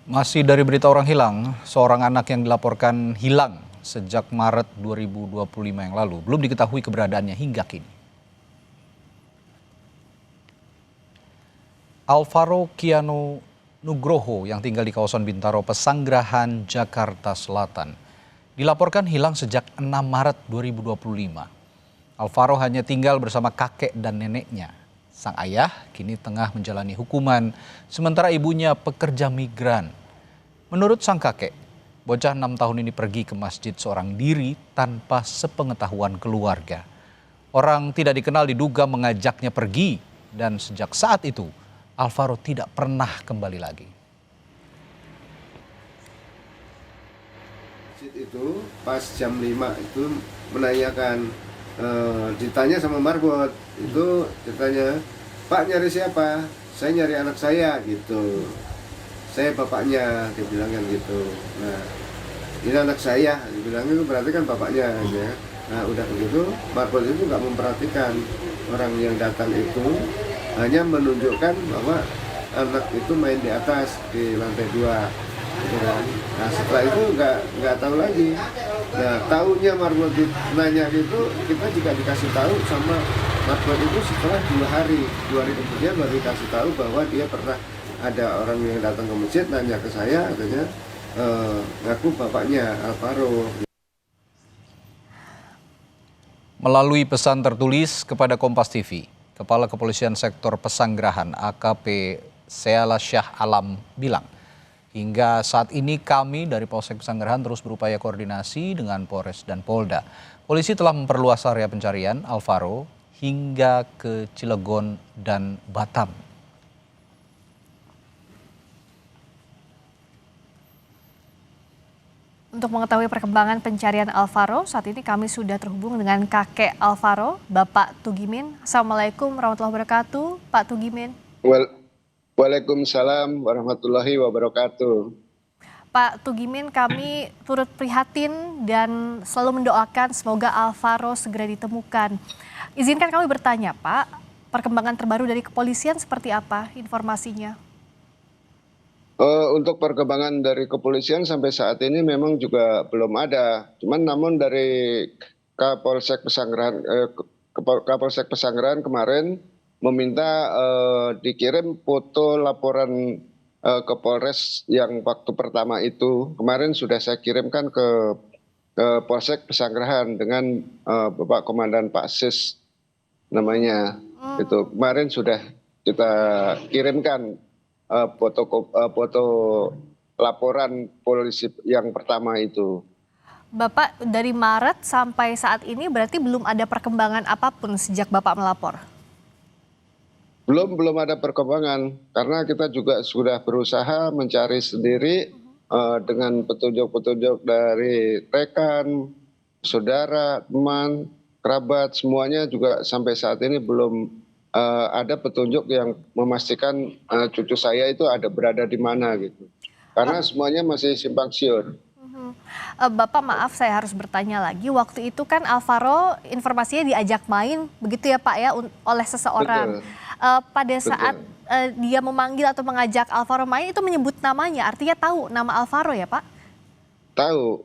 Masih dari berita orang hilang, seorang anak yang dilaporkan hilang sejak Maret 2025 yang lalu belum diketahui keberadaannya hingga kini. Alvaro Kiano Nugroho yang tinggal di kawasan Bintaro, Pesanggerahan, Jakarta Selatan, dilaporkan hilang sejak 6 Maret 2025. Alvaro hanya tinggal bersama kakek dan neneknya. Sang ayah kini tengah menjalani hukuman, sementara ibunya pekerja migran. Menurut sang kakek, bocah 6 tahun ini pergi ke masjid seorang diri tanpa sepengetahuan keluarga. Orang tidak dikenal diduga mengajaknya pergi, dan sejak saat itu Alvaro tidak pernah kembali lagi. Itu pas jam 5 itu menanyakan, ditanya sama Marbot, itu ditanya, "Pak, nyari siapa?" "Saya nyari anak saya," gitu. "Saya bapaknya," dia bilang kan gitu. Nah, "Ini anak saya," dibilang, itu berarti kan bapaknya ya. Nah, udah begitu Marbot itu nggak memperhatikan orang yang datang itu, hanya menunjukkan bahwa anak itu main di atas di lantai 2 gitu kan. Nah, setelah itu nggak tahu lagi. Nah, tahunya Marbot nanya gitu, kita juga dikasih tahu sama Marbot itu setelah 2 hari kemudian baru dikasih tahu bahwa dia pernah ada orang yang datang ke masjid nanya ke saya, katanya ngaku bapaknya Alvaro. Melalui pesan tertulis kepada Kompas TV, Kepala Kepolisian Sektor Pesanggerahan AKP Seala Syah Alam bilang, hingga saat ini kami dari Polsek Pesanggerahan terus berupaya koordinasi dengan Polres dan Polda. Polisi telah memperluas area pencarian Alvaro hingga ke Cilegon dan Batam. Untuk mengetahui perkembangan pencarian Alvaro, saat ini kami sudah terhubung dengan kakek Alvaro, Bapak Tugimin. Assalamualaikum warahmatullahi wabarakatuh, Pak Tugimin. Waalaikumsalam warahmatullahi wabarakatuh. Pak Tugimin, kami turut prihatin dan selalu mendoakan semoga Alvaro segera ditemukan. Izinkan kami bertanya, Pak, perkembangan terbaru dari kepolisian seperti apa informasinya? Untuk perkembangan dari kepolisian sampai saat ini memang juga belum ada. Namun dari Kapolsek Pesanggerahan, Kapolsek Pesanggerahan kemarin meminta dikirim foto laporan ke Polres yang waktu pertama itu. Kemarin sudah saya kirimkan ke Polsek Pesanggerahan dengan Bapak Komandan Pak Sis namanya. Itu kemarin sudah kita kirimkan foto laporan polisi yang pertama itu. Bapak, dari Maret sampai saat ini berarti belum ada perkembangan apapun sejak Bapak melapor? Belum ada perkembangan, karena kita juga sudah berusaha mencari sendiri dengan petunjuk-petunjuk dari rekan, saudara, teman, kerabat, semuanya juga sampai saat ini belum ada petunjuk yang memastikan cucu saya itu berada di mana gitu. Karena semuanya masih simpang siur. Bapak, maaf saya harus bertanya lagi. Waktu itu kan Alvaro informasinya diajak main, begitu ya Pak ya, oleh seseorang. Pada saat dia memanggil atau mengajak Alvaro main, itu menyebut namanya, artinya tahu nama Alvaro ya Pak? Tahu.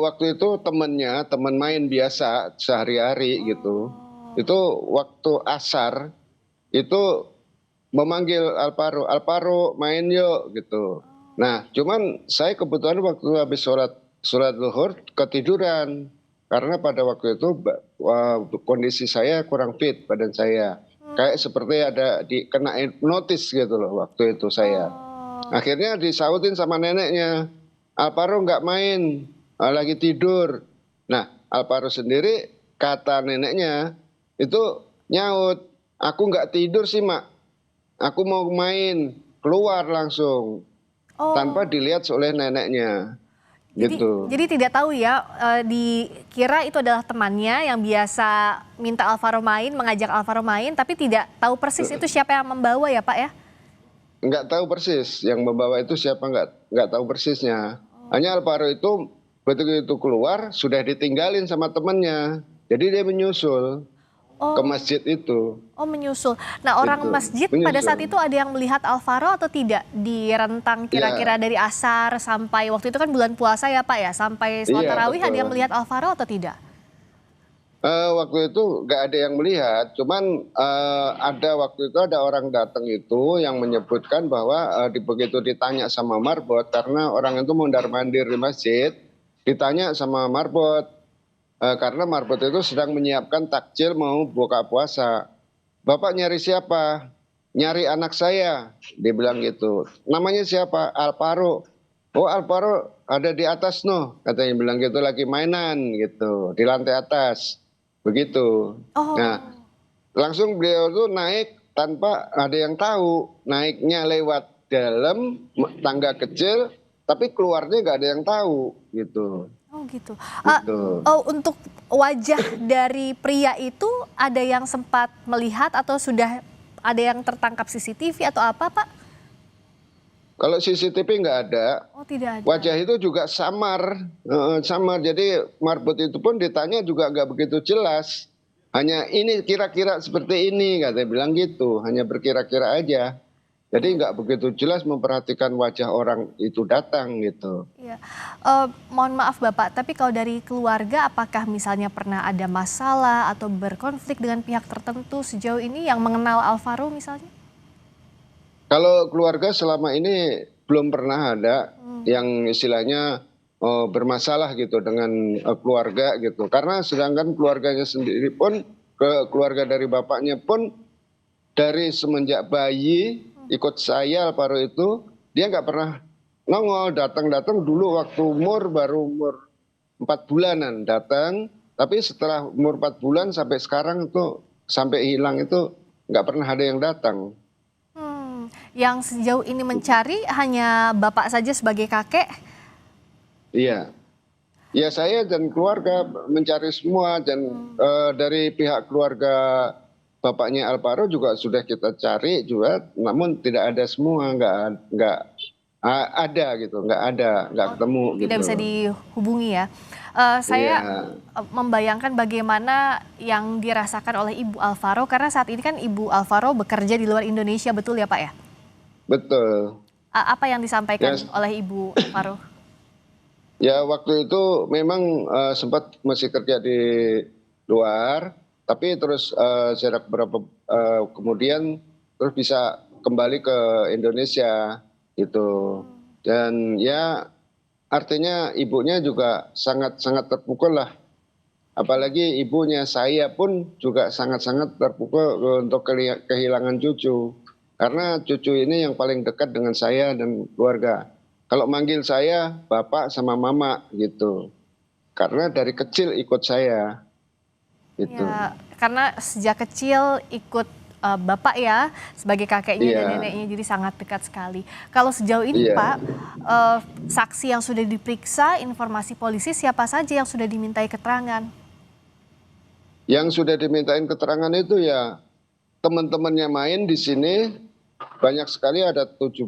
Waktu itu teman main biasa sehari-hari gitu. Itu waktu asar itu memanggil Alvaro, "Alvaro main yuk," gitu. Nah, cuman saya kebetulan waktu habis sholat zuhur ketiduran, karena pada waktu itu kondisi saya kurang fit badan saya, kayak seperti ada kena hipnotis gitu loh waktu itu saya. Akhirnya disautin sama neneknya, "Alvaro nggak main, lagi tidur." Nah, Alvaro sendiri kata neneknya itu nyaut, "Aku nggak tidur sih mak, aku mau main," keluar langsung tanpa dilihat oleh neneknya. Gitu. Jadi tidak tahu ya, dikira itu adalah temannya yang biasa minta Alvaro main, mengajak Alvaro main, tapi tidak tahu persis itu siapa yang membawa ya Pak ya? Nggak tahu persis yang membawa itu siapa, nggak tahu persisnya. Hanya Alvaro itu begitu keluar sudah ditinggalin sama temannya, jadi dia menyusul. ke Oh, masjid itu. oh menyusul. Nah, orang Itu masjid pada saat menyusul. itu ada yang melihat Alvaro atau tidak? Di rentang kira-kira Ya, dari asar sampai waktu itu kan bulan puasa ya Pak ya, sampai sholat iya tarawih ada yang betul. melihat Alvaro atau tidak? Waktu itu nggak ada yang melihat, cuman ada waktu itu ada orang datang itu yang menyebutkan bahwa begitu ditanya sama marbot, karena orang itu mondar-mandir di masjid, ditanya sama marbot, karena marbot itu sedang menyiapkan takjil mau buka puasa. Bapak nyari siapa? Nyari anak saya, dia bilang gitu. Namanya siapa? Alvaro. Oh Alvaro ada di atas noh, katanya bilang gitu lagi mainan gitu di lantai atas, begitu. Nah Oh, langsung beliau tuh naik tanpa ada yang tahu, naiknya lewat dalam tangga kecil, tapi keluarnya nggak ada yang tahu gitu. oh gitu. Ah, Gitu. oh, untuk wajah dari pria itu ada yang sempat melihat atau sudah ada yang tertangkap CCTV atau apa Pak? Kalau CCTV nggak ada, Oh tidak ada. wajah itu juga samar, samar. Jadi marbot itu pun ditanya juga nggak begitu jelas. Hanya ini kira-kira seperti ini, katanya bilang gitu. Hanya berkira-kira aja. Jadi nggak begitu jelas memperhatikan wajah orang itu datang gitu. Iya. Mohon maaf Bapak, tapi kalau dari keluarga apakah misalnya pernah ada masalah atau berkonflik dengan pihak tertentu sejauh ini yang mengenal Alvaro misalnya? Kalau keluarga selama ini belum pernah ada Hmm. yang istilahnya bermasalah gitu dengan keluarga gitu. Karena sedangkan keluarganya sendiri pun, keluarga dari bapaknya pun dari semenjak bayi ikut saya Alvaro itu, dia nggak pernah nongol, datang-datang dulu waktu baru umur 4 bulanan datang, tapi setelah umur 4 bulan sampai sekarang itu, sampai hilang itu nggak pernah ada yang datang. Yang sejauh ini mencari hanya Bapak saja sebagai kakek? Iya. Ya saya dan keluarga mencari semua, dan dari pihak keluarga bapaknya Alvaro juga sudah kita cari juga, namun tidak ada semua, nggak ada gitu, nggak Oh, ketemu tidak gitu. bisa dihubungi ya. Saya Iya, membayangkan bagaimana yang dirasakan oleh Ibu Alvaro karena saat ini kan Ibu Alvaro bekerja di luar Indonesia, betul ya Pak ya? betul. Apa yang Ya, disampaikan oleh Ibu Alvaro? ya waktu itu memang sempat masih kerja di luar, tapi terus jarak berapa kemudian terus bisa kembali ke Indonesia gitu. Dan ya artinya ibunya juga sangat-sangat terpukul lah. Apalagi ibunya saya pun juga sangat-sangat terpukul untuk kehilangan cucu. Karena cucu ini yang paling dekat dengan saya dan keluarga. Kalau manggil saya bapak sama mama gitu. Karena dari kecil ikut saya gitu. Ya, karena sejak kecil ikut Bapak ya sebagai kakeknya dan Iya, neneknya jadi sangat dekat sekali. Kalau sejauh ini iya. Pak, saksi yang sudah diperiksa, informasi polisi siapa saja yang sudah dimintai keterangan? Yang sudah dimintain keterangan itu ya teman-temannya main di sini banyak sekali, ada 17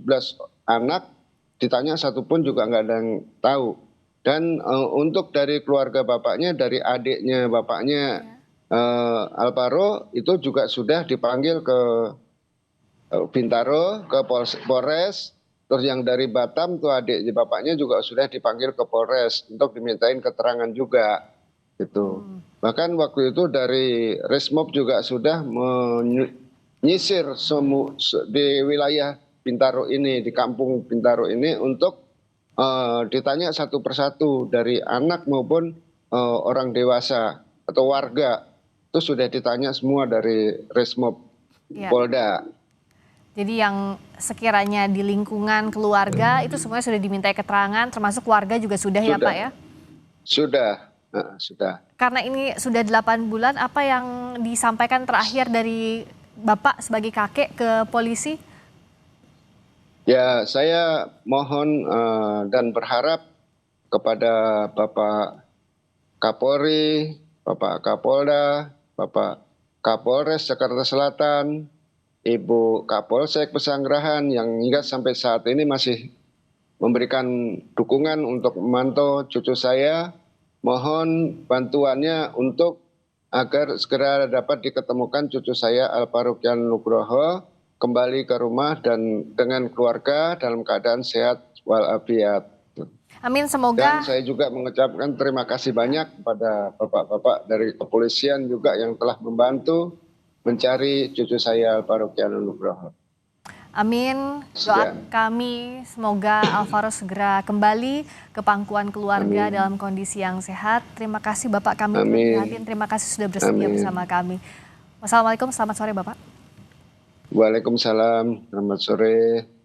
anak, ditanya satu pun juga nggak ada yang tahu. Dan untuk dari keluarga bapaknya, dari adiknya bapaknya Alvaro itu juga sudah dipanggil ke Bintaro, ke Polres, terus yang dari Batam tuh adik bapaknya juga sudah dipanggil ke Polres untuk dimintain keterangan juga gitu. Bahkan waktu itu dari Resmob juga sudah menyisir di wilayah Bintaro ini, di kampung Bintaro ini untuk ditanya satu persatu dari anak maupun orang dewasa atau warga, itu sudah ditanya semua dari Resmob Ya, Polda. jadi yang sekiranya di lingkungan keluarga itu semuanya sudah dimintai keterangan, termasuk warga juga sudah ya Pak Sudah, ya? sudah, sudah. Karena ini sudah 8 bulan, apa yang disampaikan terakhir dari Bapak sebagai kakek ke polisi? Ya, saya mohon dan berharap kepada Bapak Kapolri, Bapak Kapolda, Bapak Kapolres Jakarta Selatan, Ibu Kapolsek Pesanggerahan yang hingga sampai saat ini masih memberikan dukungan untuk memantau cucu saya. Mohon bantuannya untuk agar segera dapat diketemukan cucu saya Alvaro Kian Nugroho kembali ke rumah dan dengan keluarga dalam keadaan sehat walafiat. Amin, Dan semoga saya juga mengucapkan terima kasih banyak kepada bapak-bapak dari kepolisian juga yang telah membantu mencari cucu saya Alvaro Kian Nugroho. amin. Doa Sekian. kami semoga Alvaro segera kembali ke pangkuan keluarga dalam kondisi yang sehat. Terima kasih Bapak, kami Amin. prihatin. Terima kasih sudah bersedia Amin. bersama kami. Wassalamualaikum, selamat sore Bapak. Waalaikumsalam, selamat sore.